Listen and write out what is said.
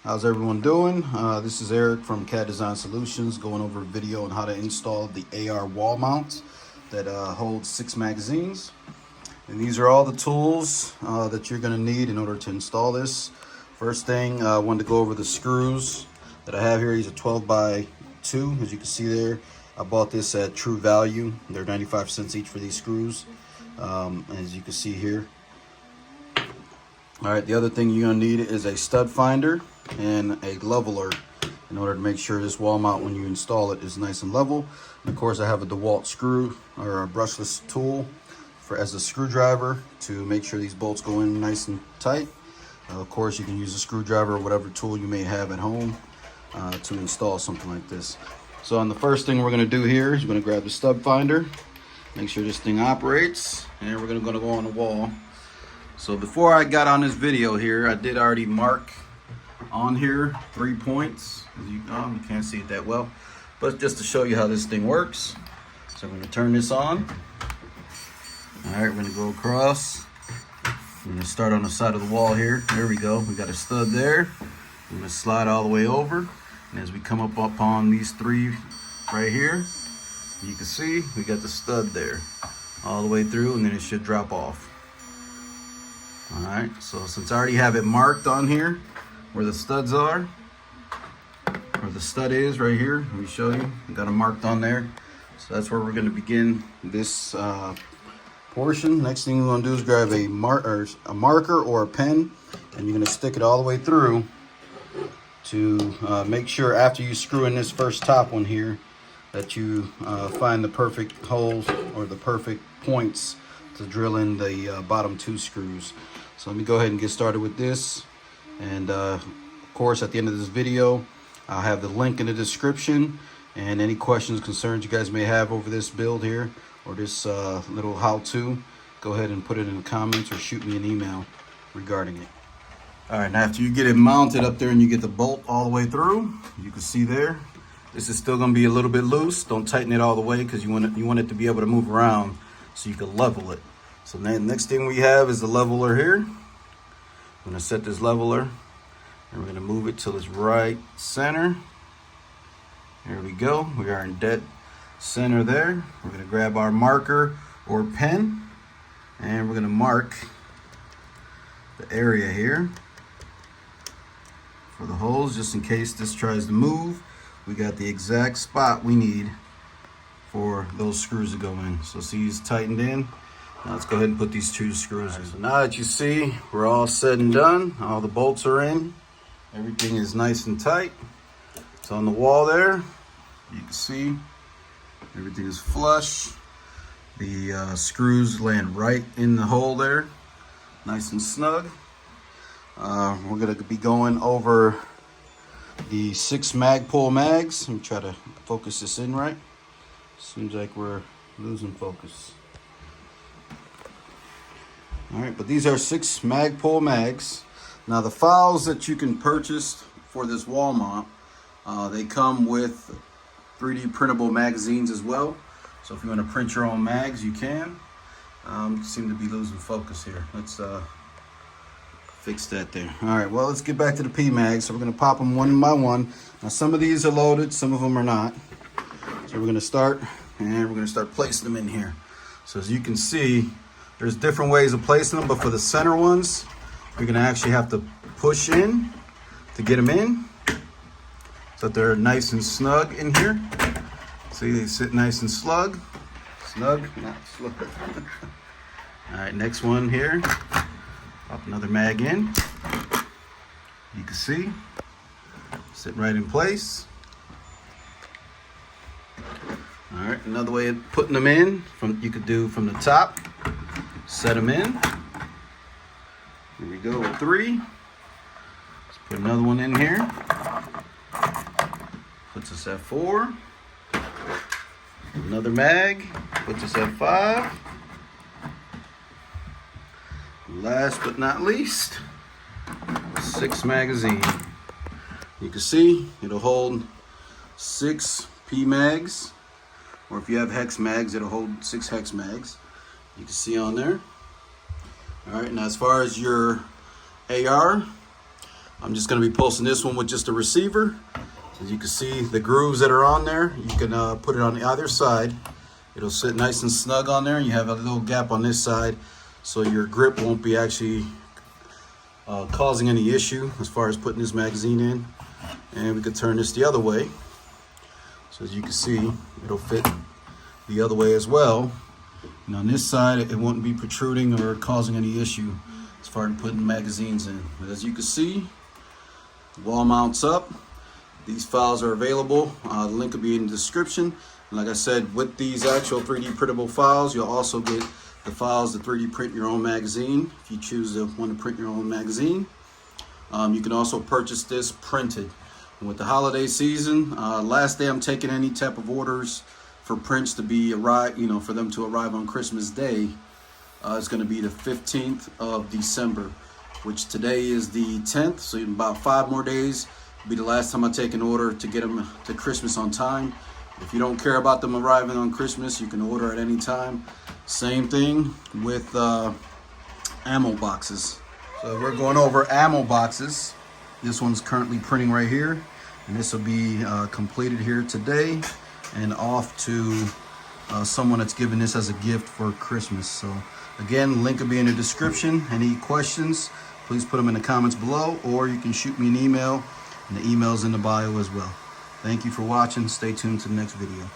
How's everyone doing? This is Eric from CAD Design Solutions going over a video on how to install the AR wall mount that holds 6 magazines. And these are all the tools that you're going to need in order to install this. First thing, I wanted to go over the screws that I have here. These are 12 by 2, as you can see there. I bought this at True Value. They're 95 cents each for these screws, as you can see here. All right, the other thing you're going to need is a stud finder and a leveler in order to make sure this wall mount, when you install it, is nice and level. And of course, I have a DeWalt screw or a brushless tool as a screwdriver to make sure these bolts go in nice and tight. Of course, you can use a screwdriver or whatever tool you may have at home to install something like this. So on the first thing we're going to do here is we're going to grab the stud finder, make sure this thing operates, and we're going to go on the wall. So before I got on this video here, I did already mark on here 3 points. As you can't see it that well, but just to show you how this thing works. So I'm going to turn this on. All right, we're going to go across. I'm going to start on the side of the wall here. There we go. We got a stud there. I'm going to slide all the way over. And as we come up on these 3 right here, you can see we got the stud there all the way through, and then it should drop off. All right, so since I already have it marked on here where the studs are, where the stud is right here, let me show you. I got them marked on there. So that's where we're going to begin this portion. Next thing we're going to do is grab a marker or a pen, and you're going to stick it all the way through to make sure after you screw in this first top one here that you find the perfect holes or the perfect points to drill in the bottom 2 screws. So let me go ahead and get started with this. And of course, at the end of this video, I'll have the link in the description, and any questions, concerns you guys may have over this build here or this little how-to, go ahead and put it in the comments or shoot me an email regarding it. All right, and after you get it mounted up there and you get the bolt all the way through, you can see there, this is still going to be a little bit loose. Don't tighten it all the way because you want it to be able to move around so you can level it. So then next thing we have is the leveler here. I'm going to set this leveler and we're going to move it till it's right center. There we go. We are in dead center there. We're going to grab our marker or pen and we're going to mark the area here for the holes, just in case this tries to move. We got the exact spot we need for those screws to go in. So see, it's tightened in. Now let's go ahead and put these 2 screws in. So now that you see we're all said and done, all the bolts are in, everything is nice and tight. So on the wall there, you can see everything is flush. The screws land right in the hole there, nice and snug. We're going to be going over the 6 Magpul mags. Let me try to focus this in right. Seems like we're losing focus. All right, but these are 6 Magpul mags. Now the files that you can purchase for this wall mount, they come with 3D printable magazines as well. So if you want to print your own mags, you can. Seem to be losing focus here. Let's fix that there. All right, well, let's get back to the P mags. So we're going to pop them one by one. Now some of these are loaded, some of them are not. So we're going to start, and we're going to start placing them in here. So as you can see, there's different ways of placing them, but for the center ones, you're going to actually have to push in to get them in so that they're nice and snug in here. See, they sit nice and snug, not slug. All right, next one here. Pop another mag in. You can see, sit right in place. All right, another way of putting them in, you could do from the top, set them in. Here we go with 3. Let's put another one in here. Puts us at 4. Another mag, puts us at 5. Last but not least, 6 magazine. You can see it'll hold 6 P mags, or if you have hex mags, it'll hold 6 hex mags. You can see on there. All right, now as far as your AR, I'm just going to be posting this one with just a receiver. As you can see, the grooves that are on there, you can put it on either side. It'll sit nice and snug on there. You have a little gap on this side, so your grip won't be actually causing any issue as far as putting this magazine in. And we could turn this the other way. So as you can see, it'll fit the other way as well. And on this side, it won't be protruding or causing any issue as far as putting magazines in. But as you can see, the wall mounts up. These files are available. The link will be in the description. And like I said, with these actual 3D printable files, you'll also get the files to 3D print your own magazine if you choose to want to print your own magazine. You can also purchase this printed. And with the holiday season, last day I'm taking any type of orders for prints to be for them to arrive on Christmas Day. It's going to be the 15th of December, which today is the 10th. So in about 5 more days will be the last time I take an order to get them to Christmas on time. If you don't care about them arriving on Christmas, you can order at any time. Same thing with ammo boxes. So we're going over ammo boxes. This one's currently printing right here, and this will be completed here today and off to someone that's giving this as a gift for Christmas. So again, link will be in the description. Any questions, please put them in the comments below, or you can shoot me an email, and the email's in the bio as well. Thank you for watching. Stay tuned to the next video.